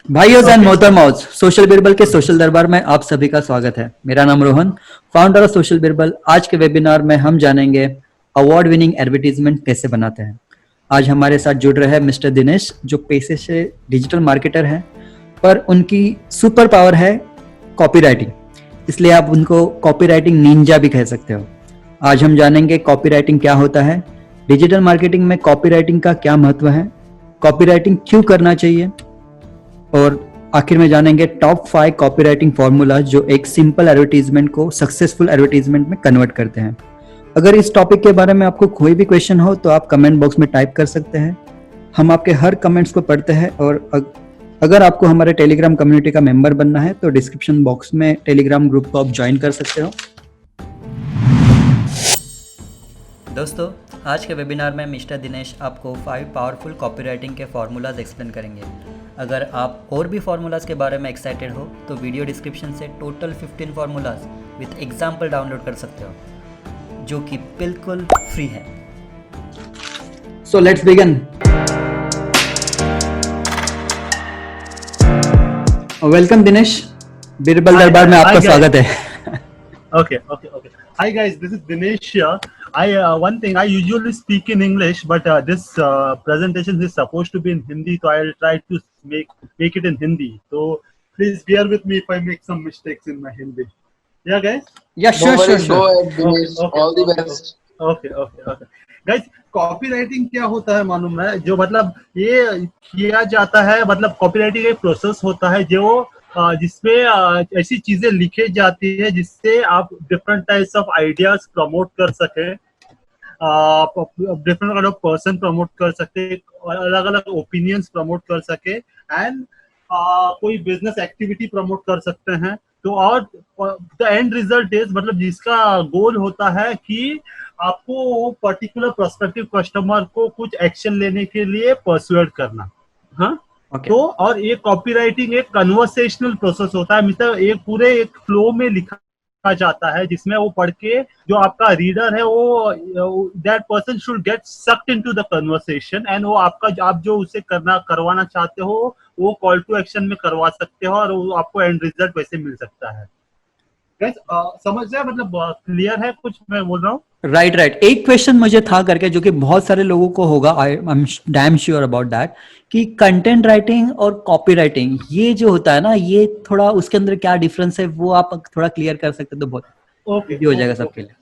भाइयों and okay. मोहतरमौज, social Birbal के social दरबार में आप सभी का स्वागत है। मेरा नाम Rohan, founder of social Birbal. आज के वेबिनार में हम जानेंगे अवार्ड विनिंग एडवर्टीजमेंट कैसे बनाते हैं। आज हमारे साथ जुड़ रहे हैं मिस्टर दिनेश, जो पेशे से डिजिटल मार्केटर हैं, पर उनकी सुपर पावर है कॉपीराइटिंग। इसलिए आप उनको कॉपीराइटिंग निंजा भी कह सकते हो। आज हम जानेंगे कॉपीराइटिंग क्या होता है, डिजिटल मार्केटिंग में कॉपीराइटिंग का क्या महत्व है, कॉपीराइटिंग क्यों करना चाहिए, और आखिर में जानेंगे टॉप 5 कॉपीराइटिंग फॉर्मूला जो एक सिंपल एडवर्टीजमेंट को सक्सेसफुल एडवर्टीजमेंट में कन्वर्ट करते हैं। अगर इस टॉपिक के बारे में आपको कोई भी क्वेश्चन हो तो आप कमेंट बॉक्स में टाइप कर सकते हैं। हम आपके हर कमेंट्स को पढ़ते हैं। और अगर आपको हमारे टेलीग्राम कम्युनिटी का मेंबर बनना है तो डिस्क्रिप्शन बॉक्स में टेलीग्राम ग्रुप को आप ज्वाइन कर सकते हो। दोस्तों, आज के वेबिनार में मिस्टर दिनेश आपको 5 पावरफुल कॉपीराइटिंग के फार्मूलाज एक्सप्लेन करेंगे। अगर आप और भी फार्मूलाज के बारे में एक्साइटेड हो तो वीडियो डिस्क्रिप्शन से total 15 formulas with example download कर सकते हो, जो कि बिल्कुल फ्री है। So let's begin. Welcome Dinesh, Birbal दरबार में आपका स्वागत है। Okay. Hi guys, this is Dinesh here. One thing, I usually speak in English, but this presentation is supposed to be in Hindi, so I'll try to make it in Hindi. So please bear with me if I make some mistakes in my Hindi. Yeah, guys. Yeah, No sure, sure, worries, go sure. ahead, Dinesh. All the best. Okay. Guys, copywriting क्या होता है मालूम है? जो मतलब ये किया जाता है, मतलब कॉपीराइटिंग एक प्रोसेस होता है जो जिसमें ऐसी चीजें लिखी जाती है जिससे आप different types of ideas promote कर सके, different kind of person promote कर सके, अलग अलग ओपिनियंस प्रमोट कर सके, एंड कोई बिजनेस एक्टिविटी प्रमोट कर सकते हैं। तो और द एंड रिजल्ट इज, मतलब जिसका गोल होता है कि आपको पर्टिकुलर प्रोस्पेक्टिव कस्टमर को कुछ एक्शन लेने के लिए परसुएड करना। हाँ, Okay. तो और ये कॉपीराइटिंग एक कन्वर्सेशनल प्रोसेस होता है, मतलब एक पूरे एक फ्लो में लिखा जाता है जिसमें वो पढ़ के जो आपका रीडर है वो that person should get sucked into the conversation, and वो आपका आप जो उसे करवाना चाहते हो वो कॉल टू एक्शन में करवा सकते हो, और वो आपको एंड रिजल्ट वैसे मिल सकता है। Guys, समझ रहे हैं? मतलब क्लियर है कुछ मैं बोल रहा हूँ? राइट। एक क्वेश्चन मुझे था करके, जो कि बहुत सारे लोगों को होगा, I am damn sure about that, कि कंटेंट राइटिंग और कॉपी राइटिंग ये जो होता है ना, ये थोड़ा उसके अंदर क्या डिफरेंस है वो आप थोड़ा क्लियर कर सकते तो बहुत ओके इजी हो जाएगा सबके लिए।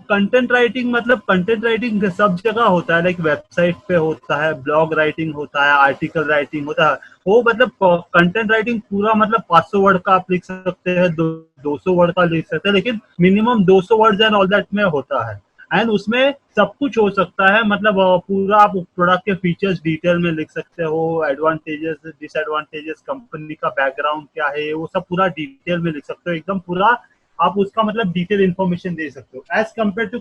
कंटेंट राइटिंग मतलब कंटेंट राइटिंग सब जगह होता है, लाइक वेबसाइट पे होता है, ब्लॉग राइटिंग होता है, आर्टिकल राइटिंग होता है। वो मतलब कंटेंट राइटिंग पूरा मतलब 500 वर्ड का आप लिख सकते हैं, 200 वर्ड का लिख सकते हैं, लेकिन minimum 200 words and all that में होता है। एंड उसमें सब कुछ हो सकता है, मतलब पूरा आप प्रोडक्ट के फीचर्स डिटेल में लिख सकते हो, एडवांटेजेस डिसएडवांटेजेस, कंपनी का बैकग्राउंड क्या है, वो सब पूरा डिटेल में लिख सकते हो, एकदम पूरा आप उसका मतलब डिटेल इन्फॉर्मेशन दे सकते हो। एज कम्पेयर टू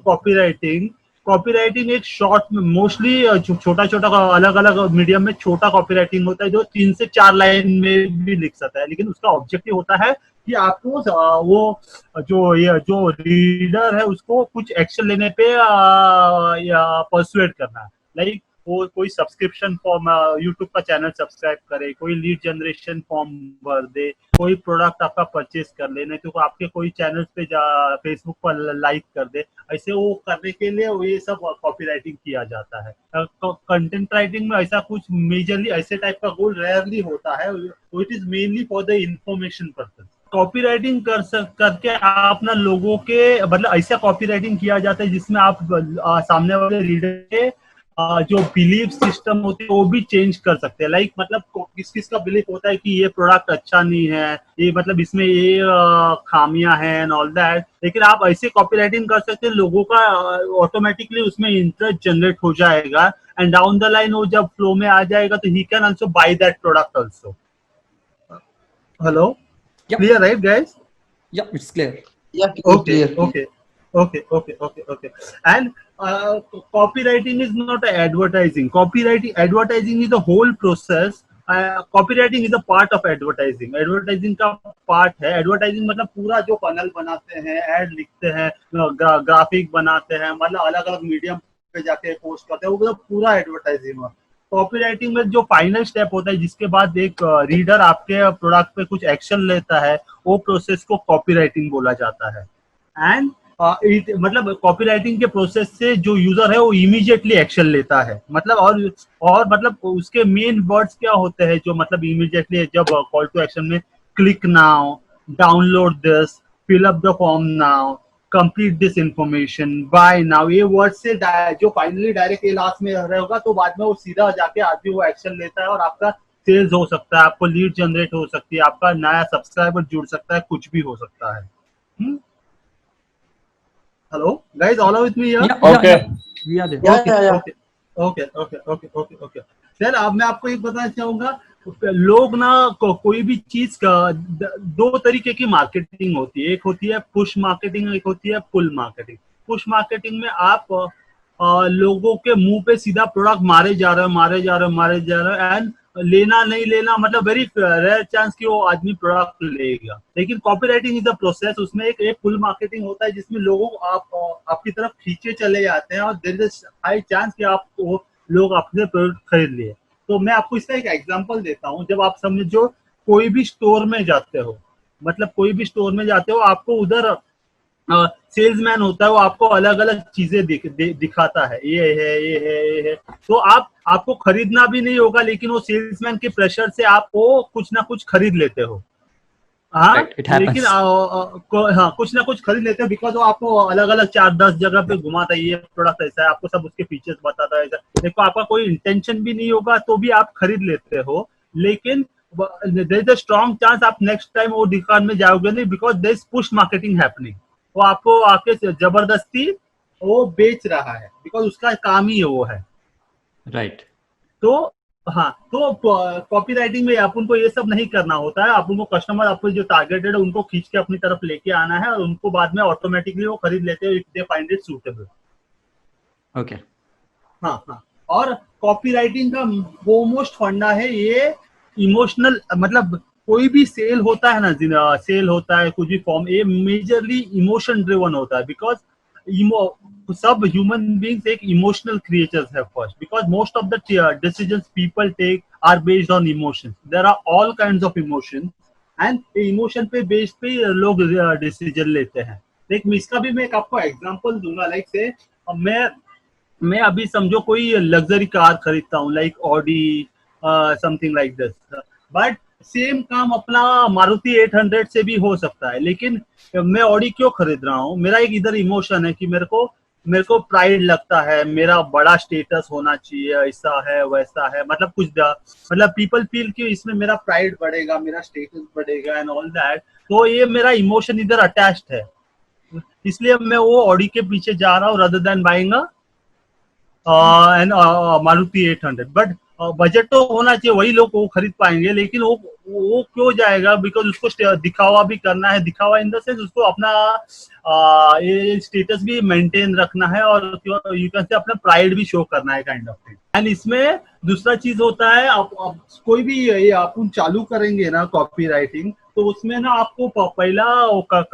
कॉपीराइटिंग एक शॉर्ट में मोस्टली छोटा छोटा अलग अलग मीडियम में छोटा कॉपीराइटिंग होता है जो 3 से 4 लाइन में भी लिख सकता है, लेकिन उसका ऑब्जेक्टिव होता है कि आपको वो जो रीडर है उसको कुछ एक्शन लेने पे परसुएड करना है। लाइक वो कोई सब्सक्रिप्शन फॉर्म, यूट्यूब का चैनल सब्सक्राइब करे, कोई लीड जनरेशन फॉर्म भर दे, कोई प्रोडक्ट आपका परचेज कर ले, नहीं तो आपके कोई चैनल पे फेसबुक पर लाइक कर दे। ऐसे वो करने के लिए ये सब कॉपीराइटिंग किया जाता है। कंटेंट राइटिंग में ऐसा कुछ मेजरली ऐसे टाइप का गोल रेयरली होता है, it is mainly for the information purpose. Copywriting करके आप ना लोगों के मतलब ऐसा कॉपीराइटिंग किया जाता है जिसमें आप सामने वाले रीडर के जो बिलीफ सिस्टम होते हैं वो भी चेंज कर सकते हैं। लाइक मतलब किस किस का बिलीफ होता है कि ये प्रोडक्ट अच्छा नहीं है, ये मतलब इसमें ये खामियां हैं एंड ऑल दैट, लेकिन आप ऐसे कॉपीराइटिंग कर सकते हैं लोगों का ऑटोमेटिकली उसमें इंटरेस्ट जनरेट हो जाएगा, एंड डाउन द लाइन वो जब फ्लो में आ जाएगा तो he can also by that product also. Hello, clear, right guys? Yeah, it's clear. Yeah, Okay. clear. And copywriting is not advertising. Advertising is the whole process. Copywriting is a part of advertising. Advertising का part है. Advertising मतलब पूरा जो funnel बनाते हैं, ad लिखते हैं, graphic बनाते हैं, मतलब अलग अलग मीडियम पे जाके पोस्ट करते हैं, वो मतलब पूरा एडवर्टाइजिंग है। कॉपी राइटिंग में जो फाइनल स्टेप होता है जिसके बाद एक रीडर आपके प्रोडक्ट पे कुछ एक्शन लेता है, वो प्रोसेस को कॉपी राइटिंग बोला जाता है। एंड मतलब कॉपी राइटिंग के प्रोसेस से जो यूजर है वो इमीडिएटली एक्शन लेता है, मतलब और मतलब उसके मेन वर्ड्स क्या होते हैं जो मतलब इमीडिएटली जब कॉल टू एक्शन में, click now, download this, fill up the form now, complete this information, buy now, ये वर्ड से जो फाइनली डायरेक्ट ये लास्ट में रहेगा तो बाद में वो सीधा जाके आदमी वो एक्शन लेता है और आपका सेल्स हो सकता है, आपको लीड जनरेट हो सकती है, आपका नया सब्सक्राइबर जुड़ सकता है, कुछ भी हो सकता है। Hello, guys, all are with me here? Okay. We are there. Yeah. Okay. Sir अब मैं आपको एक बताना चाहूंगा, लोग ना कोई भी चीज का दो तरीके की मार्केटिंग होती है, एक होती है पुश मार्केटिंग, एक होती है पुल मार्केटिंग। पुश मार्केटिंग में आप लोगों के मुंह पे सीधा प्रोडक्ट मारे जा रहे हो एंड लेना नहीं लेना, मतलब वेरी रेयर चांस कि वो आदमी प्रोडक्ट लेगा। लेकिन कॉपीराइटिंग इज द प्रोसेस, उसमें एक पुल मार्केटिंग होता है जिसमें लोगों को आपकी तरफ खींचे चले जाते हैं और देयर इज हाई चांस कि आप लोग आपसे प्रोडक्ट खरीद लिए। तो मैं आपको इसका एक एग्जांपल देता हूँ। जब आप समझो कोई भी स्टोर में जाते हो, मतलब कोई भी स्टोर में जाते हो, आपको उधर सेल्समैन होता है, वो आपको अलग अलग चीजें दिखाता है, ये है। तो आपको खरीदना भी नहीं होगा, लेकिन वो सेल्समैन के प्रेशर से आप वो कुछ ना कुछ खरीद लेते हो। हाँ, लेकिन हाँ कुछ ना कुछ खरीद लेते हो बिकॉज वो आपको अलग अलग 4-10 जगह पे घुमाता है, ये प्रोडक्ट ऐसा है, आपको सब उसके फीचर्स बताता है। देखो आपका कोई इंटेंशन भी नहीं होगा तो भी आप खरीद लेते हो, लेकिन there is a strong chance आप नेक्स्ट टाइम वो दुकान में जाओगे नहीं, because there is push marketing happening. वो आपको आके जबरदस्ती वो बेच रहा है, बिकॉज उसका काम ही वो है। राइट। तो हाँ, तो कॉपी राइटिंग में अपन को ये सब नहीं करना होता है। अपन को कस्टमर, आपको जो टारगेटेड है उनको खींच के अपनी तरफ लेके आना है और उनको बाद में ऑटोमेटिकली वो खरीद लेते हैं if they find it suitable. Okay. हाँ। और कॉपी राइटिंग का फोरमोस्ट फंडा है ये इमोशनल, मतलब कोई भी सेल होता है ना, सेल होता है कुछ भी फॉर्म, ये मेजरली इमोशन ड्रिवन होता है। बिकॉज सब ह्यूमन बींग्स एक इमोशनल क्रिएचर्स है first, because most of the decisions people take are based on emotions. There are all kinds of emotions and emotion पे बेस्ड पे लोग डिसीजन लेते हैं। लेकिन इसका भी मैं एक आपको एग्जांपल दूंगा। लाइक से मैं अभी समझो कोई लग्जरी कार खरीदता हूँ, like Audi something like this, but same काम अपना मारुति 800 से भी हो सकता है। लेकिन मैं ऑडी क्यों खरीद रहा हूँ? मेरा एक इधर इमोशन है कि मेरे को प्राइड लगता है, मेरा बड़ा स्टेटस होना चाहिए, ऐसा है वैसा है, मतलब कुछ मतलब पीपल फील कि इसमें मेरा प्राइड बढ़ेगा, मेरा स्टेटस बढ़ेगा एंड ऑल दैट। तो ये मेरा इमोशन इधर अटैच्ड है, इसलिए मैं वो ऑडी के पीछे जा रहा हूँ rather than buying Maruti 800। But budget तो होना चाहिए, वही लोग वो खरीद पाएंगे। लेकिन वो क्यों जाएगा? बिकॉज उसको दिखावा भी करना है, दिखावा इन द सेंस उसको अपना ये स्टेटस भी मेंटेन रखना है और यू कैन से अपना प्राइड भी शो करना है, काइंड ऑफ थिंग। एंड इसमें दूसरा चीज होता है, आप कोई भी अपन चालू करेंगे ना कॉपी राइटिंग, तो उसमें ना आपको पहला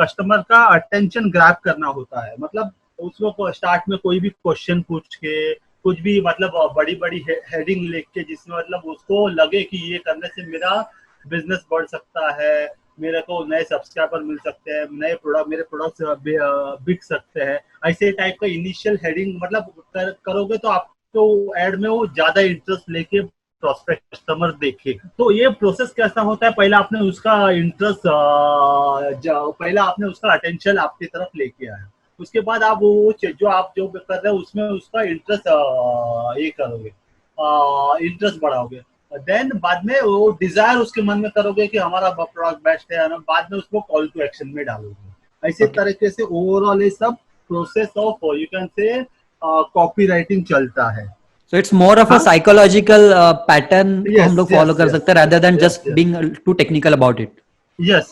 कस्टमर का अटेंशन ग्रैब करना होता है। मतलब उसको स्टार्ट में कोई भी क्वेश्चन पूछ के, कुछ भी मतलब बड़ी बड़ी हेडिंग लिख के, जिसमें मतलब उसको लगे कि ये करने से मेरा बिजनेस बढ़ सकता है, मेरे को नए सब्सक्राइबर मिल सकते हैं, नए प्रोडक्ट, मेरे प्रोडक्ट्स बिक सकते हैं, ऐसे टाइप का इनिशियल हेडिंग मतलब करोगे तो आपको एड में वो ज्यादा इंटरेस्ट लेके प्रोस्पेक्ट कस्टमर देखे। तो ये प्रोसेस कैसा होता है? पहला आपने उसका इंटरेस्ट, पहला आपने उसका अटेंशन आपकी तरफ लेके आया, उसके बाद आप वो जो आप जो कर रहे हो उसमें उसका इंटरेस्ट ये करोगे, इंटरेस्ट बढ़ाओगे। देन बाद में वो डिजायर उसके मन में करोगे कि हमारा प्रोडक्ट बेस्ट है, बाद में उसको कॉल टू एक्शन में डालोगे। ऐसे तरीके से ओवरऑल ये सब process of you can say copy writing चलता है। So it's more of a psychological pattern को हम लोग follow कर सकते हैं rather than just being too technical about it. Yes.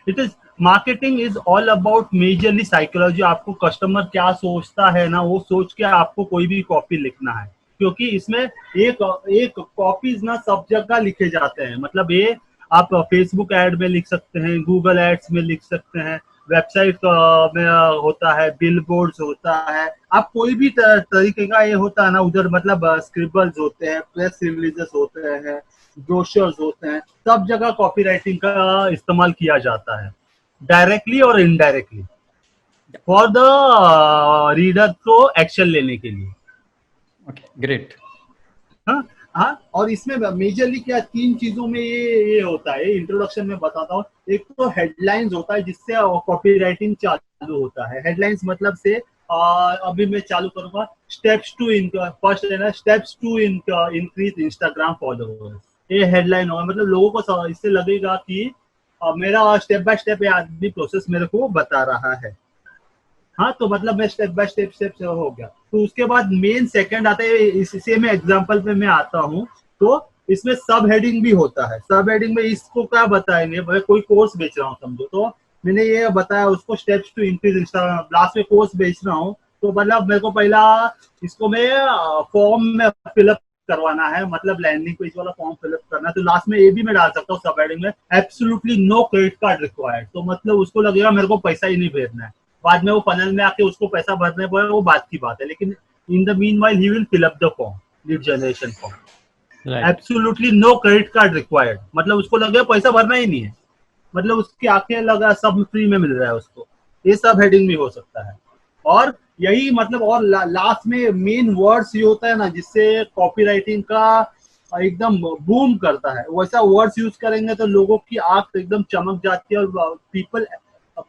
It is marketing is all about majorly psychology। आपको customer क्या सोचता है ना, वो सोच के आपको कोई भी कॉपी लिखना है, क्योंकि इसमें एक कॉपीज ना सब जगह लिखे जाते हैं। मतलब ये आप फेसबुक एड में लिख सकते हैं, गूगल एड्स में लिख सकते हैं, वेबसाइट में होता है, बिलबोर्ड्स होता है, आप कोई भी तरीके का ये होता है ना उधर, मतलब स्क्रिबल्स होते हैं, प्रेस रिलीजेस होते हैं, ब्रोशर्स होते हैं, सब जगह कॉपीराइटिंग का इस्तेमाल किया जाता है, डायरेक्टली और इनडायरेक्टली, फॉर द रीडर को एक्शन लेने के लिए। Okay, great. हाँ हाँ, और इसमें मेजरली क्या तीन चीजों में ये होता है, इंट्रोडक्शन में बताता हूँ। एक तो हेडलाइंस होता है जिससे कॉपीराइटिंग चालू होता है। हेडलाइंस मतलब से अभी मैं चालू करूंगा, स्टेप्स टू फर्स्ट है ना, steps to increase Instagram followers, ये हेडलाइन होगा। मतलब लोगों को इससे लगेगा कि मेरा स्टेप बाय स्टेप ये आदमी प्रोसेस मेरे को बता रहा है। हाँ, तो मतलब मैं स्टेप बाय स्टेप स्टेप से हो गया। तो उसके बाद मेन सेकंड आता है, इसी में एग्जांपल पे मैं आता हूँ। तो इसमें सब हेडिंग भी होता है। सब हेडिंग में इसको क्या बताएंगे, मैं कोई कोर्स बेच रहा हूँ समझो, तो मैंने ये बताया उसको steps to increase Instagram, last में कोर्स बेच रहा हूँ, तो मतलब मेरे को पहला इसको मैं फॉर्म में फिलअप करवाना है, मतलब लैंडिंग पेज वाला फॉर्म फिलअप करना है। तो लास्ट में ये भी मैं डाल सकता हूँ सब हेडिंग में, absolutely no credit card required. तो मतलब उसको लगेगा मेरे को पैसा ही नहीं भेजना है, बाद में वो फनल में आके उसको पैसा भरने पड़े, वो बात की बात है। लेकिन in the meanwhile he will fill up the form, lead generation form, absolutely no credit card required. मतलब उसको लगे पैसा भरना ही नहीं है, मतलब उसकी आंखें लगा सब फ्री में मिल रहा है उसको। ये सब हेडिंग भी हो सकता है। और यही मतलब, और लास्ट में मेन वर्ड्स ये होता है ना जिससे कॉपीराइटिंग का एकदम बूम करता है, वैसा वर्ड्स यूज करेंगे तो लोगों की आंख एकदम चमक जाती है और पीपल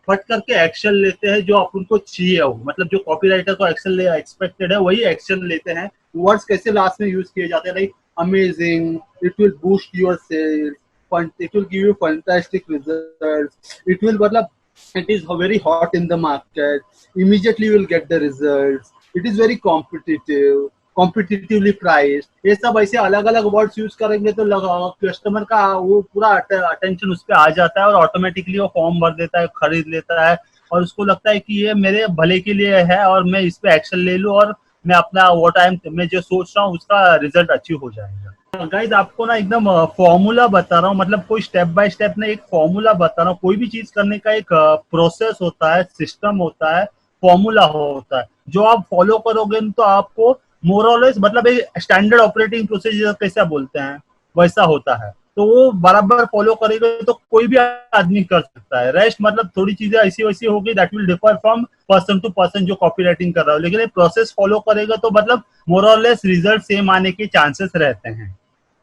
फट करके एक्शन लेते हैं जो आप उनको चाहिए हो। मतलब जो कॉपीराइटर को एक्शन ले एक्सपेक्टेड है वही एक्शन लेते हैं। वर्ड्स कैसे लास्ट में यूज किए जाते हैं, like amazing, it will boost your sales, it will give you fantastic results, it will मतलब it is very hot in the market, immediately you will get the results, it is very competitive, competitively priced। ये सब ऐसे अलग अलग words use करेंगे तो customer का वो पूरा अटेंशन उस पर आ जाता है और ऑटोमेटिकली वो फॉर्म भर देता है, खरीद लेता है, और उसको लगता है कि ये मेरे भले के लिए है और मैं इस पे एक्शन ले लूं और मैं अपना वो टाइम मैं जो सोच रहा हूँ उसका रिजल्ट अचीव हो जाएगा। गाइस आपको ना एकदम फॉर्मूला बता रहा हूँ, मतलब कोई स्टेप बाय स्टेप ना एक फॉर्मूला बता रहा हूँ। कोई भी चीज करने का एक प्रोसेस होता है, सिस्टम होता है, फॉर्मूला होता है, जो आप फॉलो करोगे तो आपको मोर और लेस मतलब एक स्टैंडर्ड ऑपरेटिंग प्रोसीजर कैसा बोलते हैं वैसा होता है। तो वो बराबर फॉलो करेगा तो कोई भी आदमी कर सकता है। रेस्ट मतलब थोड़ी चीजें ऐसी वैसी होगी, that will differ from person to person जो कॉपीराइटिंग कर रहा है, लेकिन एक प्रोसेस फॉलो करेगा तो मतलब मोर और लेस रिजल्ट सेम आने के चांसेस रहते हैं।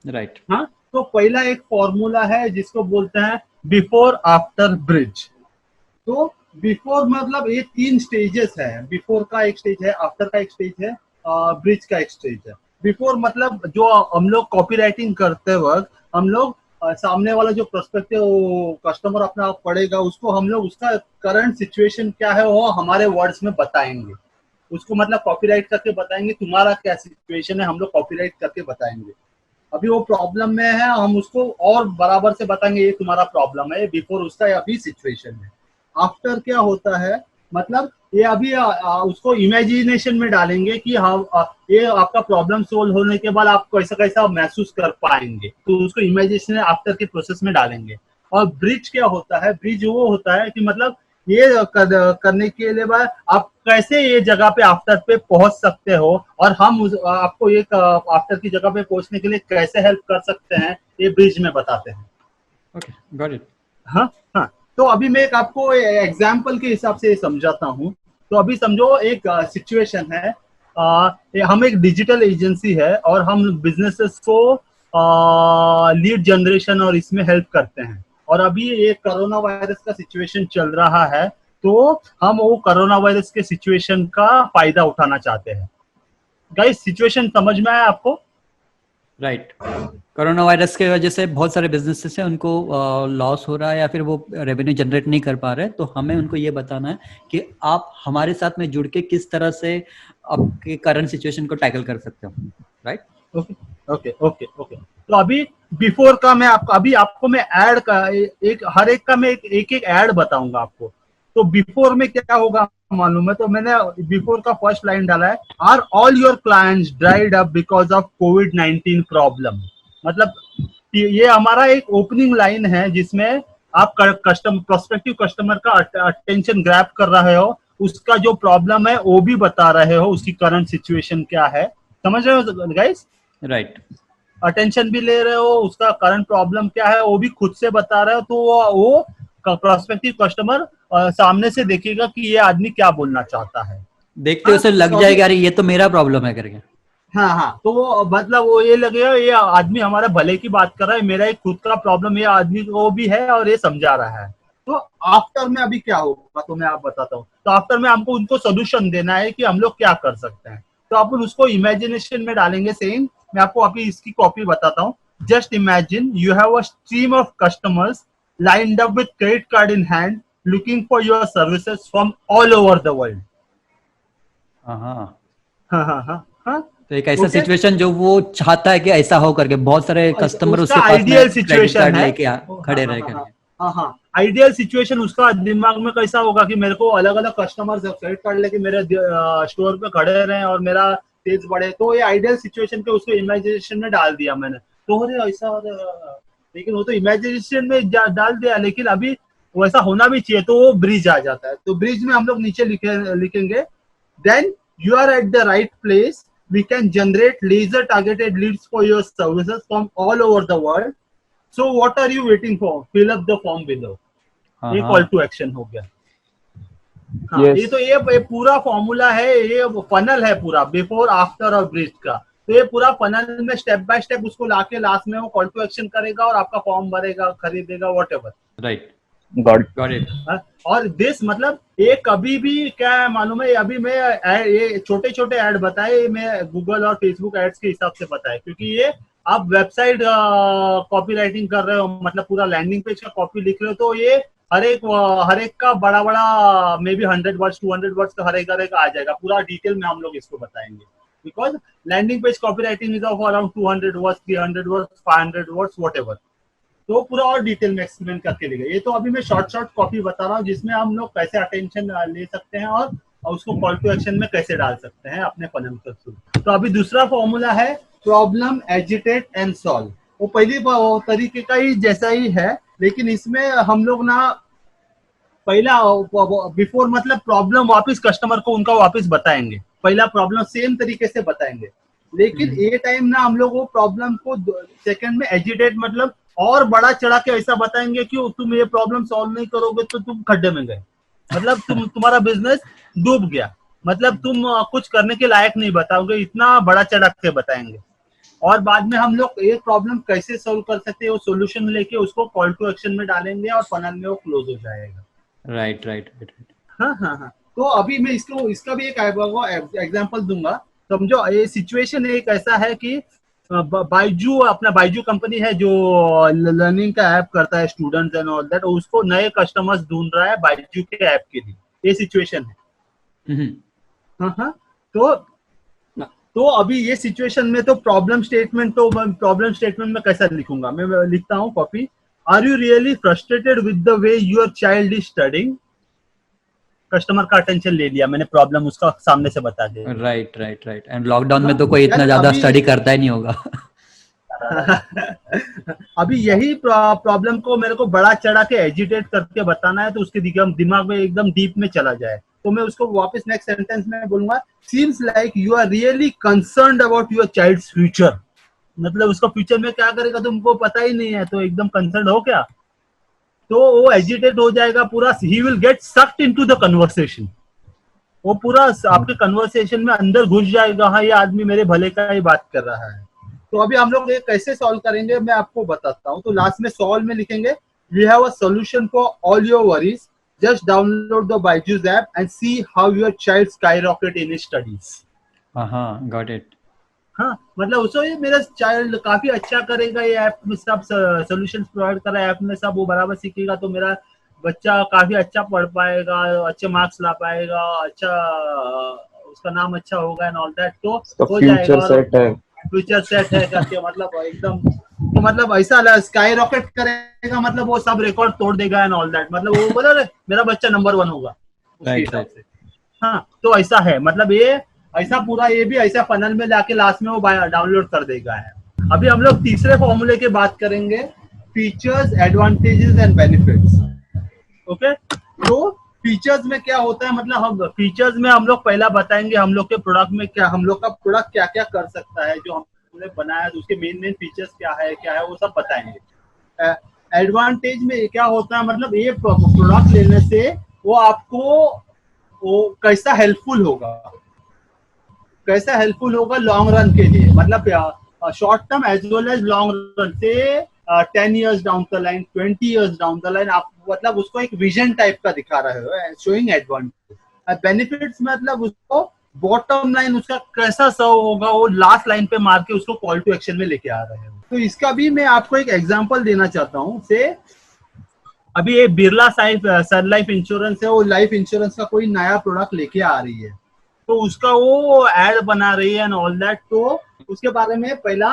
राइट। हाँ, तो पहला एक फॉर्मूला है जिसको बोलते हैं बिफोर आफ्टर ब्रिज। तो बिफोर मतलब ये तीन स्टेजेस है, बिफोर का एक स्टेज है, आफ्टर का एक स्टेज है, ब्रिज का एक स्टेज है। बिफोर मतलब जो हम लोग कॉपीराइटिंग करते वक्त हम लोग सामने वाला जो प्रोस्पेक्टिव कस्टमर अपना पढ़ेगा उसको हम लोग उसका करंट सिचुएशन क्या है वो हमारे वर्ड्स में बताएंगे, उसको मतलब कॉपीराइट करके बताएंगे तुम्हारा क्या सिचुएशन है, हम लोग कॉपीराइट करके बताएंगे। अभी वो प्रॉब्लम में है, हम उसको और बराबर से बताएंगे ये तुम्हारा प्रॉब्लम है, बिफोर उसका अभी सिचुएशन है। आफ्टर क्या होता है, मतलब ये अभी उसको इमेजिनेशन में डालेंगे कि हाँ ये आपका प्रॉब्लम सोल्व होने के बाद आप कैसा कैसा महसूस कर पाएंगे, तो उसको इमेजिनेशन आफ्टर के प्रोसेस में डालेंगे। और ब्रिज क्या होता है, ब्रिज वो होता है कि मतलब ये करने के लिए बाद आप कैसे ये जगह पे आफ्टर पे पहुंच सकते हो और हम आपको ये आफ्टर की जगह पे पहुंचने के लिए कैसे हेल्प कर सकते हैं, ये ब्रिज में बताते हैं। Okay, got it. हाँ हाँ, तो अभी मैं एक आपको एग्जाम्पल के हिसाब से समझाता हूँ। तो अभी समझो एक सिचुएशन है, हम एक डिजिटल एजेंसी है और हम बिजनेसेस को लीड जनरेशन और इसमें हेल्प करते हैं। और अभी ये कोरोना वायरस का सिचुएशन चल रहा है, तो हम वो कोरोना वायरस के सिचुएशन का फायदा उठाना चाहते हैं। गाइस सिचुएशन समझ में आया आपको? राइट। कोरोना वायरस के वजह से बहुत सारे बिजनेसेस हैं उनको लॉस हो रहा है या फिर वो रेवेन्यू जनरेट नहीं कर पा रहे, तो हमें उनको ये बताना है कि आप हमारे साथ में जुड़ के किस तरह से आपके करंट सिचुएशन को टैकल कर सकते हो। Right. Okay okay okay okay. तो अभी बिफोर का मैं आपको अभी आपको मैं ऐड का एक हर एक का मैं एक एक ऐड बताऊंगा आपको। तो बिफोर में क्या होगा मालूम है, तो मैंने बिफोर का फर्स्ट लाइन डाला है, are all your clients dried up because of Covid problem. मतलब ये हमारा एक ओपनिंग लाइन है जिसमें आप प्रोस्पेक्टिव कस्टमर का अटेंशन ग्रैब कर रहे हो, उसका जो प्रॉब्लम है वो भी बता रहे हो, उसकी करंट सिचुएशन क्या है, समझ रहे हो गाइस? राइट। अटेंशन भी ले रहे हो, उसका करंट प्रॉब्लम क्या है वो भी खुद से बता रहे हो, तो वो प्रोस्पेक्टिव कस्टमर सामने से देखेगा कि ये आदमी क्या बोलना चाहता है। देखते उसे लग जाएगा अरे ये तो मेरा प्रॉब्लम है करके। हाँ हाँ, तो वो मतलब वो ये लगेगा ये आदमी हमारा भले की बात कर रहा है, मेरा एक खुद का प्रॉब्लम ये आदमी को भी है और ये समझा रहा है। तो आफ्टर में अभी क्या होगा तो मैं आप बताता हूँ। तो आफ्टर में हमको उनको सोल्यूशन देना है कि हम लोग क्या कर सकते हैं। तो अपन उसको इमेजिनेशन में डालेंगे। सेम मैं आपको अभी इसकी कॉपी बताता हूँ। Just imagine you have a stream of customers lined up with credit card in hand looking for your services from all over the world. हाँ हाँ हाँ हाँ हाँ। तो एक ऐसा सिचुएशन जो वो चाहता है कि ऐसा हो करके, बहुत सारे कस्टमर उसके पास आइडियल सिचुएशन है, लेके खड़े रह करके। हाँ हाँ, आइडियल सिचुएशन उसका दिमाग में कैसा होगा कि मेरे को अलग अलग कस्टमर क्रेडिट कार्ड लेके मेरे स्टोर पे खड़े रहे और मेरा सेल्स बढ़े। तो ये आइडियल सिचुएशन के उसको इमेजिनेशन में डाल दिया मैंने। तो अरे ऐसा, लेकिन वो तो इमेजिनेशन में डाल दिया, लेकिन अभी वैसा होना भी चाहिए, तो वो ब्रिज आ जाता है। तो ब्रिज में हम लोग नीचे लिखेंगे then you are at the right place, we can generate laser targeted leads for your services from all over the world. So what are you waiting for? Fill up the form below. ये call to action हो गया। हाँ, yes. ये तो ये पूरा formula है, ये फनल है पूरा, बिफोर आफ्टर और ब्रिज का। तो ये पूरा फनल में स्टेप बाय स्टेप उसको लाके लास्ट में वो कॉल टू एक्शन करेगा और आपका फॉर्म भरेगा, खरीदेगा, व्हाटएवर। Right, got it. और दिस मतलब ये कभी भी क्या है मालूम है, अभी मैं ये छोटे छोटे ऐड बताए, मैं गूगल और फेसबुक एड्स के हिसाब से बताए, क्योंकि ये आप वेबसाइट कॉपी राइटिंग कर रहे हो, मतलब पूरा लैंडिंग पेज का कॉपी लिख रहे हो, तो ये हर एक का बड़ा बड़ा मे बी 100 वर्ड्स 200 वर्ड्स का हर एक आ जाएगा। पूरा डिटेल में हम लोग इसको बताएंगे, because landing page copy writing is of around 200 words 300 words 500 words whatever. तो पूरा और डिटेल में एक्सप्लेन करके लेगा। ये तो अभी मैं शॉर्ट कॉपी बता रहा हूँ जिसमें हम लोग कैसे अटेंशन ले सकते हैं और उसको कॉल टू एक्शन में कैसे डाल सकते हैं अपने फनल के थ्रू। तो अभी दूसरा फॉर्मूला है प्रॉब्लम, एजिटेट एंड सॉल्व। वो पहली तरीके का ही जैसा ही है, लेकिन इसमें हम लोग ना पहला बिफोर मतलब प्रॉब्लम वापस कस्टमर को उनका वापस बताएंगे, पहला प्रॉब्लम सेम तरीके से बताएंगे, लेकिन ये टाइम ना हम लोग वो प्रॉब्लम को सेकंड में एजिटेट मतलब और बड़ा चढ़ा के ऐसा बताएंगे कि तुम ये प्रॉब्लम सॉल्व नहीं करोगे तो तुम खड्डे में गए, मतलब तुम्हारा बिजनेस डूब गया, मतलब तुम कुछ करने के लायक नहीं बताओगे, इतना बड़ा चढ़ा के बताएंगे। और बाद में हम लोग ये प्रॉब्लम कैसे सॉल्व कर सकते हैं वो सोल्यूशन लेके उसको कॉल टू एक्शन में डालेंगे और फनल में वो क्लोज हो जाएगा। राइट। हाँ। तो अभी मैं इसका भी एक एग्जांपल दूंगा। समझो ये सिचुएशन एक ऐसा है कि बाइजू कंपनी है जो लर्निंग का ऐप करता है स्टूडेंट्स एंड ऑल दैट, उसको नए कस्टमर्स ढूंढ रहा है बाइजू के ऐप के लिए। ये सिचुएशन है। हाँ। तो अभी ये सिचुएशन में तो प्रॉब्लम स्टेटमेंट में कैसा लिखूंगा मैं लिखता हूँ copy. Are you really frustrated with the way your child is studying? Customer का अटेंशन ले लिया मैंने, प्रॉब्लम उसका सामने से बता दिया। राइट। एंड लॉकडाउन में तो कोई इतना ज्यादा स्टडी करता ही नहीं होगा। अभी यही प्रॉब्लम को मेरे को बड़ा चढ़ा के एजिटेट करके बताना है, तो उसके दिमाग में एकदम डीप में चला जाए। तो मैं उसको वापस नेक्स्ट सेंटेंस में बोलूंगा, seems like you are really concerned about your child's future. मतलब उसका फ्यूचर में क्या करेगा तुमको पता ही नहीं है, तो एकदम कंसर्न हो क्या, तो वो एजिटेट हो जाएगा पूरा। He will get sucked into the conversation, वो पूरा आपके कन्वर्सेशन में अंदर घुस जाएगा। हाँ, ये आदमी मेरे भले का ही बात कर रहा है। तो अभी हम लोग ये कैसे सॉल्व करेंगे मैं आपको बताता हूँ। तो लास्ट में सॉल्व में लिखेंगे, we have a solution for all your worries, just download the Byju's app and see how your child skyrocket in his studies. Got it. हाँ, मतलब उसको ये मेरा चाइल्ड काफी अच्छा करेगा, ये ऐप में सब सोल्यूशंस प्रोवाइड कर रहा है, ऐप में सब वो बराबर सीखेगा, तो मेरा बच्चा काफी अच्छा पढ़ पाएगा, अच्छे मार्क्स ला पाएगा, अच्छा उसका नाम अच्छा होगा एंड ऑल दैट। तो हो जाएगा, फ्यूचर सेट है करके मतलब एकदम, तो मतलब ऐसा स्काई रॉकेट करेगा, मतलब वो सब रिकॉर्ड तोड़ देगा एंड ऑल दैट। मतलब वो बोला मेरा बच्चा नंबर 1 होगा उसके हिसाब से। हाँ, तो ऐसा है, मतलब ये ऐसा पूरा ये भी ऐसा फनल में लाके लास्ट में वो डाउनलोड कर देगा है। अभी हम लोग तीसरे फॉर्मूले की बात करेंगे, features, advantages and benefits. Okay, तो फीचर्स में क्या होता है, मतलब हम फीचर्स में हम लोग पहला बताएंगे हम लोग के प्रोडक्ट में क्या, हम लोग का प्रोडक्ट क्या क्या कर सकता है, जो हमने बनाया तो उसके मेन फीचर्स क्या है वो सब बताएंगे। एडवांटेज में क्या होता है, मतलब ये प्रोडक्ट लेने से वो आपको वो कैसा हेल्पफुल होगा लॉन्ग रन के लिए, मतलब short term as well as long run से 10 years down the line, 20 years down the line, आप मतलब उसको एक विजन टाइप का दिखा रहे हो, शोइंग एडवांटेज। बेनिफिट्स मतलब उसको बॉटम लाइन उसका कैसा सर्व होगा, वो लास्ट लाइन पे मार के उसको कॉल टू एक्शन में लेके आ रहे हो। तो इसका भी मैं आपको एक एग्जांपल देना चाहता हूँ से, अभी ये बिरला सन लाइफ इंश्योरेंस है, वो लाइफ इंश्योरेंस का कोई नया प्रोडक्ट लेके आ रही है, तो उसका वो एड बना रही है एंड ऑल दैट, तो उसके बारे में पहला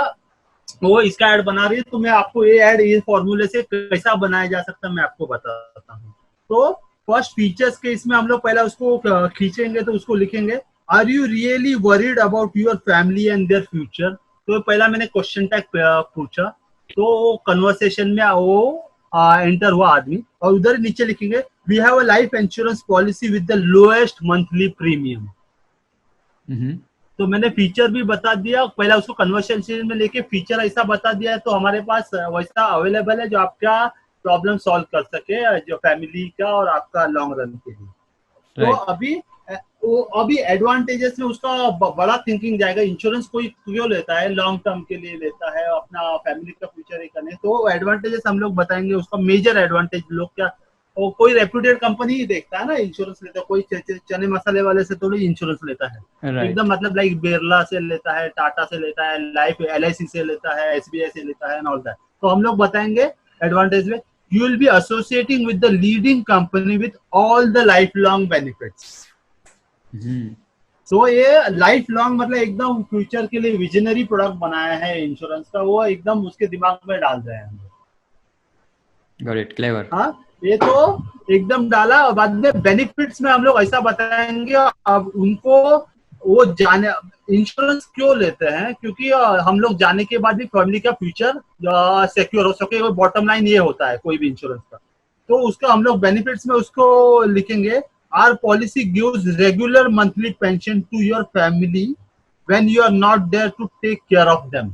वो इसका एड बना रही है, तो मैं आपको ये एड इस फॉर्मूले से कैसा बनाया जा सकता है मैं आपको बताता हूँ। तो फर्स्ट फीचर्स के इसमें हम लोग पहला उसको खींचेंगे, तो उसको लिखेंगे, are you really worried about your family and their future. तो पहला मैंने क्वेश्चन टैग पूछा, तो कन्वर्सेशन में वो एंटर हुआ आदमी, और उधर नीचे लिखेंगे, we have a life insurance policy with the lowest monthly premium. तो मैंने फीचर भी बता दिया, पहला उसको कन्वर्सेशन में लेके फीचर ऐसा बता दिया है, तो हमारे पास वैसा अवेलेबल है जो आपका प्रॉब्लम सॉल्व कर सके, जो फैमिली का और आपका लॉन्ग रन के लिए। तो अभी एडवांटेजेस में उसका बड़ा थिंकिंग जाएगा, इंश्योरेंस कोई क्यों लेता है, लॉन्ग टर्म के लिए लेता है, अपना फैमिली का फ्यूचर ही करने। तो एडवांटेजेस हम लोग बताएंगे, उसका मेजर एडवांटेज लोग क्या, वो कोई रेप्यूटेड कंपनी ही देखता है ना इंश्योरेंस लेता है, कोई चने मसाले वाले से थोड़ी इंश्योरेंस लेता है, एकदम मतलब लाइक बिरला से लेता है, टाटा से लेता है, लाइफ LIC से लेता है, SBI से लेता है एंड ऑल दैट। तो हम लोग बताएंगे एडवांटेज में, you will be associating with the leading company with all the life long benefits. तो ये लाइफ लॉन्ग मतलब एकदम फ्यूचर के लिए विजनरी प्रोडक्ट बनाया है इंश्योरेंस का, वो एकदम उसके दिमाग में डाल रहे हैं हम लोग। Got it, clever. हाँ, ये तो एकदम डाला, और बाद में बेनिफिट्स में हम लोग ऐसा बताएंगे, अब उनको वो जाने इंश्योरेंस क्यों लेते हैं, क्योंकि हम लोग जाने के बाद भी फैमिली का फ्यूचर सिक्योर हो सके, बॉटम लाइन ये होता है कोई भी इंश्योरेंस का। तो उसका हम लोग बेनिफिट्स में उसको लिखेंगे, our policy gives regular monthly pension to your family when you are not there to take care of them.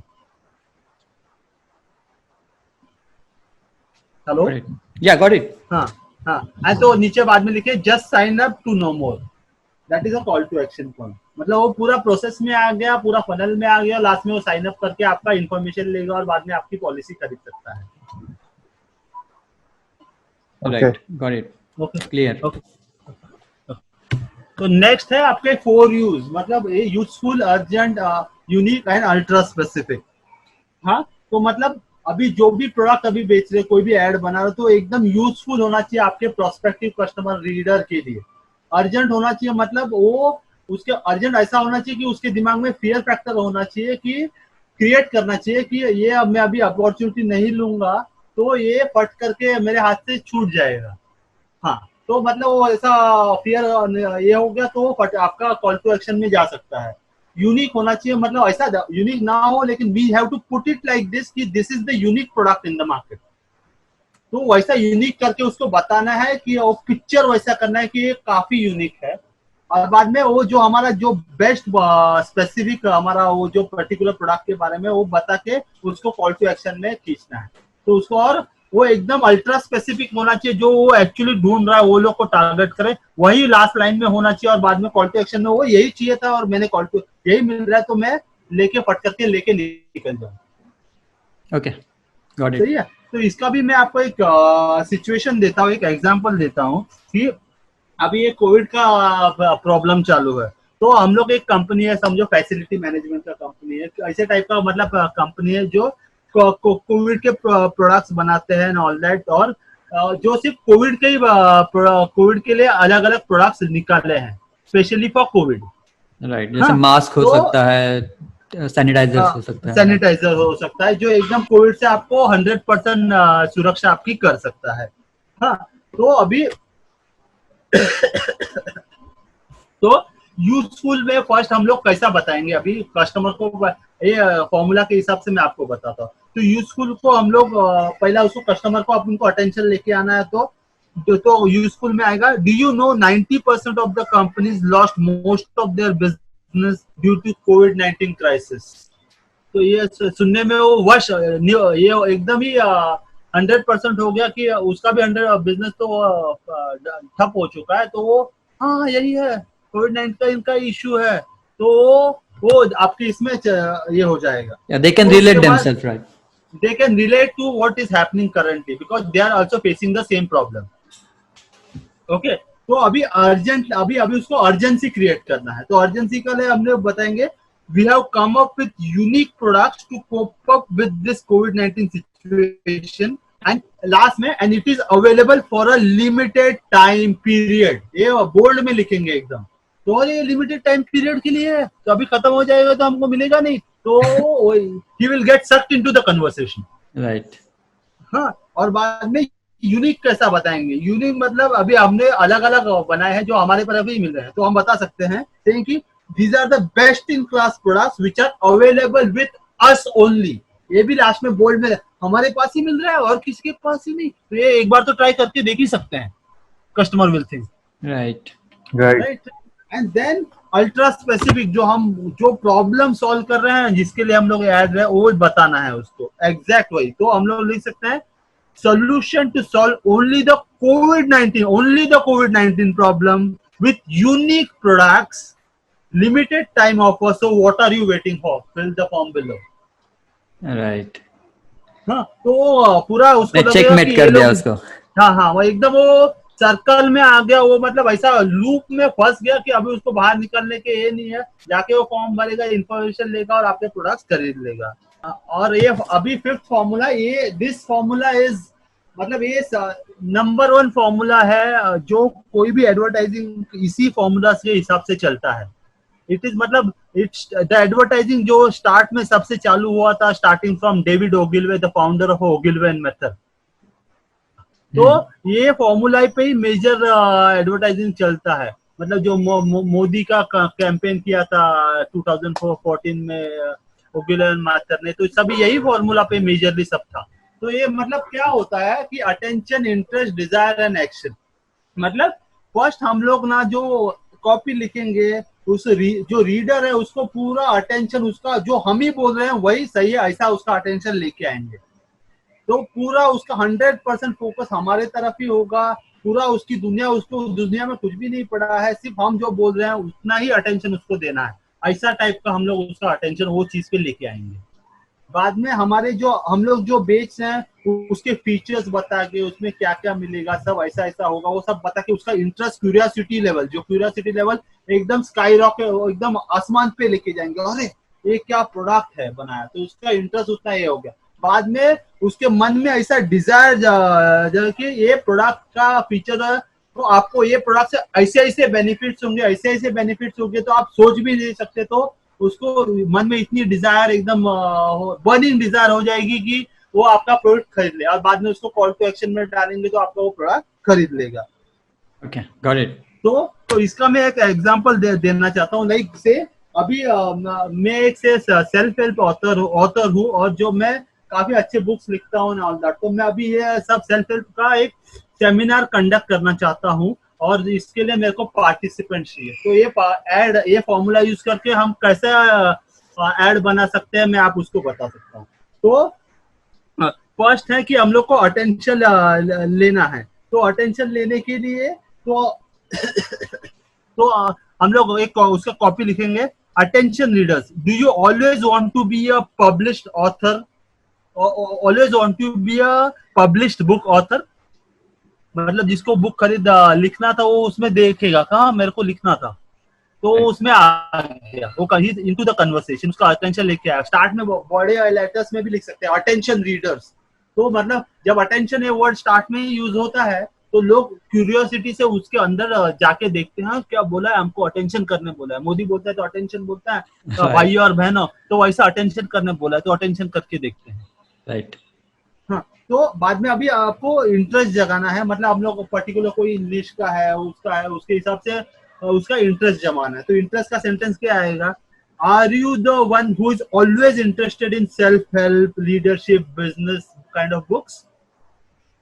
Hello, yeah got it. हाँ, तो नीचे बाद में लिखे, just sign up to know more, that is a call to action point. मतलब वो पूरा process में आ गया, पूरा फनल में आ गया, लास्ट में वो साइन अप करके आपका इंफॉर्मेशन लेगा और बाद में आपकी पॉलिसी खरीद सकता है। Right, got it, clear. तो नेक्स्ट है आपके 4 यूज, मतलब ये useful, urgent, unique and ultra specific. हाँ, तो मतलब अभी जो भी प्रोडक्ट अभी बेच रहे, कोई भी ऐड बना रहे, तो एकदम यूजफुल होना चाहिए आपके प्रोस्पेक्टिव कस्टमर रीडर के लिए। अर्जेंट होना चाहिए, मतलब वो उसके अर्जेंट ऐसा होना चाहिए कि उसके दिमाग में फियर फैक्टर होना चाहिए, कि क्रिएट करना चाहिए कि ये अब मैं अभी अपॉर्चुनिटी नहीं लूंगा तो ये फट करके मेरे हाथ से छूट जाएगा। हाँ, तो मतलब वो ऐसा फियर ये हो गया तो फट आपका कॉल टू एक्शन में जा सकता है। यूनिक होना चाहिए, मतलब ऐसा यूनिक ना हो, लेकिन we have to put it like this कि this is the unique product in the market. तो वैसा यूनिक करके उसको बताना है कि वो पिक्चर वैसा करना है कि ये काफी यूनिक है, और बाद में वो जो हमारा जो बेस्ट स्पेसिफिक हमारा वो जो पर्टिकुलर प्रोडक्ट के बारे में वो बता के उसको कॉल टू एक्शन में खींचना है। तो उसको और वो एकदम अल्ट्रा स्पेसिफिक होना चाहिए, जो वो एक्चुअली ढूंढ रहा है वो लोग को टारगेट करे, वही लास्ट लाइन में होना चाहिए, और बाद में कॉल टू एक्शन में वो यही चाहिए था और मैंने कॉल टू यही मिल रहा है तो मैं लेके फट करके लेके निकल जाऊँ। Okay, got it. सही है। तो इसका भी मैं आपको एक सिचुएशन देता हूँ, एक एग्जांपल देता हूँ कि अभी ये कोविड का प्रॉब्लम चालू है, तो हम लोग एक कंपनी है, समझो फैसिलिटी मैनेजमेंट का कंपनी है, ऐसे टाइप का मतलब कंपनी है जो कोविड के प्रोडक्ट्स बनाते हैं ऑल दैट, और जो सिर्फ कोविड के लिए अलग अलग प्रोडक्ट्स निकाले हैं स्पेशली फॉर कोविड। राइट, जैसे मास्क हो सकता है, सैनिटाइजर हो सकता है, सैनिटाइजर हो सकता है, जो एकदम कोविड से आपको 100% सुरक्षा आपकी कर सकता है। हाँ, तो अभी तो यूजफुल में फर्स्ट हम लोग कैसा बताएंगे, अभी कस्टमर को ये फॉर्मूला के हिसाब से मैं आपको बताता हूँ। तो यूजफुल को हम लोग पहला उसको कस्टमर को उनको अटेंशन लेके आना है, तो यूजफुल में आएगा। Do you know 90% of the companies lost most of their business due to Covid crisis. तो ये सुनने में वो वर्ष ये एकदम ही 100% हो गया कि उसका भी अंडर बिजनेस तो ठप हो चुका है। तो वो हाँ यही है, कोविड-19 का इनका इश्यू है, तो वो आपकी इसमें ये हो जाएगा। Yeah, they can तो relate उसके बाद themselves, right? they can relate to what is happening currently because they are also facing the same problem. Okay, तो अभी उसको अर्जेंसी क्रिएट करना है। तो अर्जेंसी के लिए हमने बताएंगे we have come up with unique products to cope up with this COVID-19 situation and last में and it is available for a limited time period। ये बोल्ड में लिखेंगे एकदम। तो ये लिमिटेड टाइम पीरियड के लिए है, तो अभी खत्म हो जाएगा तो हमको मिलेगा नहीं, तो he will get sucked into the conversation। Right. हाँ, और बाद में यूनिक कैसा बताएंगे। यूनिक मतलब अभी हमने अलग अलग बनाए हैं जो हमारे पर अभी मिल रहे हैं, तो हम बता सकते हैं कि these are the best in class products which are available with us only। ये भी लास्ट में बोल्ड में हमारे पास ही मिल रहा है और किसी के पास ही नहीं। तो ये एक बार तो ट्राई करके देख ही सकते हैं, customer will think. Right. Right, and then ultra specific जो प्रॉब्लम सॉल्व कर रहे हैं, जिसके लिए हम लोग ऐड रहे हैं, वो बताना है उसको एग्जैक्ट वही। तो हम लोग लिख सकते हैं solution to solve only the COVID-19 problem with unique products, limited time offer, so what are you waiting for? Fill the form below। Right. हाँ, तो पूरा उसको मैं checkmate कर दिया उसको। हाँ, वो एकदम वो सर्कल में आ गया, वो मतलब ऐसा लूप में फंस गया कि अभी उसको बाहर निकलने के ये नहीं है। जाके वो फॉर्म भरेगा, इंफॉर्मेशन लेगा और आपके प्रोडक्ट्स खरीद लेगा। और ये अभी फिफ्थ फॉर्मूला, ये दिस फॉर्मूला इज मतलब ये नंबर 1 फॉर्मूला है जो कोई भी एडवर्टाइजिंग इसी फॉर्मूला के हिसाब से चलता है। इट इज मतलब इट्स द एडवर्टाइजिंग जो स्टार्ट में सबसे चालू हुआ था, starting from David Ogilvy, the founder of Ogilvy method. तो ये फॉर्मूला पे ही मेजर एडवर्टाइजिंग चलता है। मतलब जो मोदी का कैंपेन किया था 2014 में ओगिलवे मेथड ने, तो सभी यही फॉर्मूला पे मेजरली सब था। तो ये मतलब क्या होता है कि attention, interest, desire and action. मतलब फर्स्ट हम लोग ना जो कॉपी लिखेंगे, जो रीडर है उसको पूरा अटेंशन, उसका जो हम ही बोल रहे हैं वही सही है ऐसा उसका अटेंशन लेके आएंगे। तो पूरा उसका 100% फोकस हमारे तरफ ही होगा। पूरा उसकी दुनिया, उसको दुनिया में कुछ भी नहीं पड़ा है, सिर्फ हम जो बोल रहे हैं उतना ही अटेंशन उसको देना है। ऐसा टाइप का हम लोग उसका अटेंशन वो चीज पे लेके आएंगे। बाद में हमारे जो हम लोग जो बेच रहे हैं उसके फीचर्स बता के, उसमें क्या क्या मिलेगा, सब ऐसा ऐसा होगा, वो सब बता के उसका इंटरेस्ट, क्यूरियोसिटी लेवल एकदम स्काई रॉकेट, एकदम आसमान पे लेके जाएंगे। अरे ये क्या प्रोडक्ट है बनाया, तो उसका इंटरेस्ट उतना ये हो गया। बाद में उसके मन में ऐसा डिजायर कि ये प्रोडक्ट का फीचर है, तो आपको ये प्रोडक्ट से ऐसे ऐसे बेनिफिट्स होंगे, तो आप सोच भी नहीं सकते। तो उसको मन में इतनी डिजायर, एकदम बर्निंग डिजायर हो जाएगी कि वो आपका प्रोडक्ट खरीद ले, और बाद में उसको कॉल टू एक्शन में डालेंगे तो आपका वो प्रोडक्ट खरीद लेगा। Okay, got it. तो इसका मैं एक एग्जांपल देना चाहता हूँ। लाइक से अभी मैं एक से सेल्फ हेल्प ऑथर हूँ और जो मैं काफी अच्छे बुक्स लिखता हूँ ऑल दैट। तो मैं अभी ये सब सेल्फ हेल्प का एक सेमिनार कंडक्ट करना चाहता हूँ और इसके लिए मेरे को पार्टिसिपेंट चाहिए। तो ये फॉर्मूला यूज करके हम कैसे एड बना सकते हैं, मैं आप उसको बता सकता हूँ। तो फर्स्ट है कि हम लोग को अटेंशन लेना है। तो अटेंशन लेने के लिए तो हम लोग एक उसका कॉपी लिखेंगे। Attention readers, do you always want to be a published author, always want to be a published book author. मतलब जिसको बुक खरीद लिखना था वो उसमें देखेगा कहाँ मेरे को लिखना था, तो उसमें आ गया वो कहीं इनटू द कन्वर्सेशन, उसका अटेंशन लेके आया। स्टार्ट में बड़े लेटर्स में भी लिख सकते हैं अटेंशन रीडर्स। तो मतलब जब अटेंशन ये वर्ड स्टार्ट में यूज होता है तो लोग क्यूरियोसिटी से उसके अंदर जाके देखते हैं क्या बोला है, हमको अटेंशन करने बोला है। मोदी बोलता है तो अटेंशन बोलता है, भाई और बहनों तो वैसा अटेंशन करने बोला है तो अटेंशन करके देखते हैं। राइट। हाँ, तो बाद में अभी आपको इंटरेस्ट जगाना है। मतलब हम लोग पर्टिकुलर कोई इंग्लिश का है उसके हिसाब से उसका इंटरेस्ट जमाना है। तो इंटरेस्ट का सेंटेंस क्या आएगा, Are you the one who is always interested in self-help, leadership, business kind of books?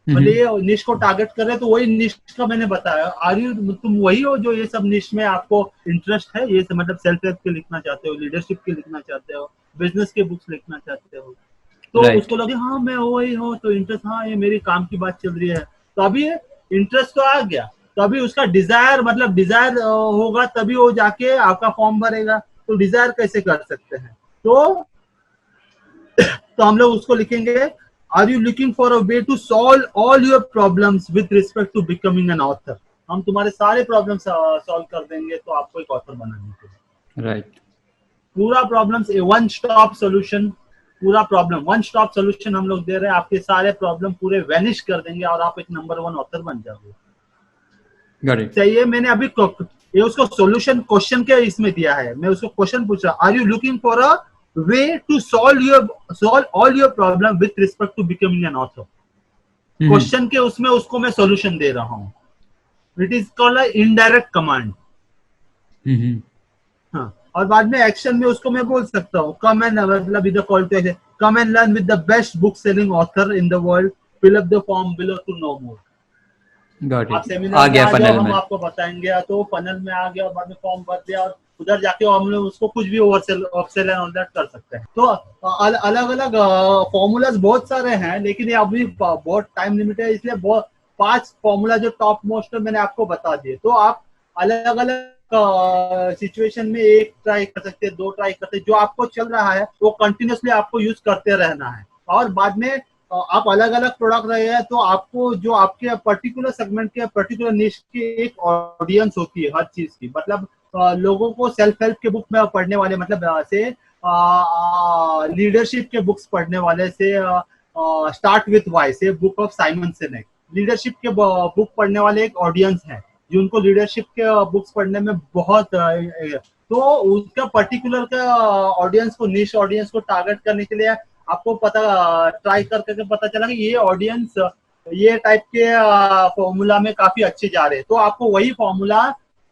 मतलब ये निश को टारगेट कर रहे हैं, तो वही निश का मैंने बताया. आर यू, तुम वही हो जो ये सब निश में आपको इंटरेस्ट है, ये सब मतलब सेल्फ हेल्प के लिखना चाहते हो, लीडरशिप के लिखना चाहते हो, बिजनेस के बुक्स लिखना चाहते हो, तो Right. उसको लगे हाँ मैं वही हूँ, तो इंटरेस्ट, हाँ ये मेरी काम की बात चल रही है, तो अभी इंटरेस्ट तो आ गया, तो अभी उसका डिजायर, मतलब डिजायर होगा तभी वो जाके आपका फॉर्म भरेगा. तो डिजायर कैसे कर सकते हैं? तो हम लोग उसको लिखेंगे, are you looking for a way to solve all your problems with respect to becoming an author. हम तुम्हारे सारे प्रॉब्लम सॉल्व कर देंगे तो आपको एक ऑथर बनाने के लिए. राइट. पूरा प्रॉब्लम्स, वन स्टॉप सोल्यूशन, पूरा प्रॉब्लम वन स्टॉप सोल्यूशन हम लोग दे रहे हैं. आपके सारे प्रॉब्लम पूरे वैनिश कर देंगे और आप एक नंबर 1 ऑथर बन जाओगे. Got it. चाहिए, मैंने अभी ये उसको सॉल्यूशन क्वेश्चन के इसमें दिया है, मैं उसको क्वेश्चन पूछ रहा, are you looking for a way to solve all your problem with respect to becoming an author. Question के उसमें उसको मैं सॉल्यूशन दे रहा हूँ. It is called a indirect command. हाँ, और बाद में एक्शन में उसको मैं बोल सकता हूँ, कम एंड, मतलब इधर call to action, come and learn with the best book selling author in the world, fill up the form below to know more. Got आप इट. सेमिनार आ में गया आ जाओ, फनल हम में. आपको बताएंगे. तो फनल में आ गया और बाद में फॉर्म भर दिया और उधर जाके हम लोग उसको कुछ भी oversell, upsell and all that कर सकते हैं. तो अलग अलग फॉर्मूलाज बहुत सारे हैं, लेकिन ये अभी बहुत टाइम लिमिट है, इसलिए बहुत 5 फॉर्मूला जो टॉप मोस्ट है मैंने आपको बता दिए. तो आप अलग अलग सिचुएशन में एक ट्राई कर सकते हैं, 2 ट्राई करते हैं, जो आपको चल रहा है वो कंटिन्यूसली आपको यूज करते रहना है. और बाद में आप अलग अलग प्रोडक्ट रहे हैं, तो आपको जो आपके पर्टिकुलर सेगमेंट के, पर्टिकुलर निश की एक ऑडियंस होती है हर चीज की. मतलब लोगों को सेल्फ हेल्प के बुक में पढ़ने वाले, मतलब से लीडरशिप के बुक्स पढ़ने वाले, से स्टार्ट विथ वाई से बुक ऑफ साइमन सिनेक, लीडरशिप के बुक पढ़ने वाले एक ऑडियंस है जिनको लीडरशिप के बुक्स पढ़ने में बहुत तो उसका पर्टिकुलर का ऑडियंस को, निश ऑडियंस को टारगेट करने के लिए आपको पता, ट्राई करके पता चला कि ये ऑडियंस ये टाइप के फॉर्मूला में काफी अच्छे जा रहे हैं, तो आपको वही फॉर्मूला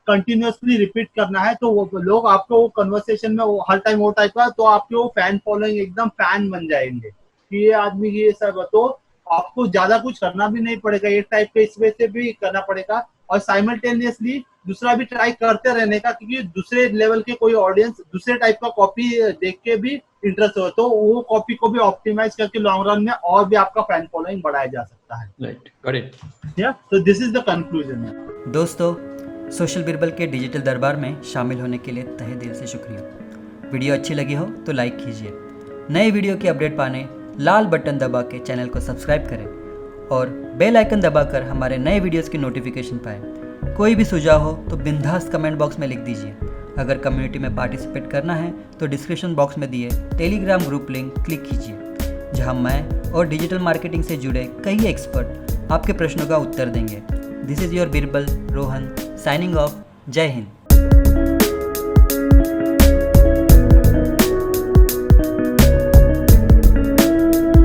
कंटिन्यूअसली रिपीट करना है. तो वो लोग आपको वो कन्वर्सेशन में वो हर टाइम वो टाइप का, तो आपके वो फैन फॉलोइंग एकदम फैन बन जाएंगे कि ये आदमी ये सब. तो आपको ज्यादा कुछ करना भी नहीं पड़ेगा, एक टाइप के इस वे से भी करना पड़ेगा और साइमल्टेनियसली दूसरा भी ट्राई करते रहने का, क्योंकि दूसरे लेवल के कोई ऑडियंस दूसरे टाइप का कॉपी देख के भी इंटरेस्ट हो, तो वो कॉपी को भी ऑप्टिमाइज करके लॉन्ग रन में और भी आपका फैन फॉलोइंग बढ़ाया जा सकता है. राइट. Got it. या तो दिस इज द कंक्लूजन. दोस्तों, सोशल बिरबल के डिजिटल दरबार में शामिल होने के लिए तहे दिल से शुक्रिया. वीडियो अच्छी लगी हो तो लाइक कीजिए. नए वीडियो की अपडेट पाने लाल बटन दबा के चैनल को सब्सक्राइब करें और बेल आइकन दबाकर हमारे नए वीडियोस की नोटिफिकेशन पाएं. कोई भी सुझाव हो तो बिंदास कमेंट बॉक्स में लिख दीजिए. अगर कम्युनिटी में पार्टिसिपेट करना है तो डिस्क्रिप्शन बॉक्स में दिए टेलीग्राम ग्रुप लिंक क्लिक कीजिए, जहां मैं और डिजिटल मार्केटिंग से जुड़े कई एक्सपर्ट आपके प्रश्नों का उत्तर देंगे. This is your Birbal Rohan signing off. जय हिंद.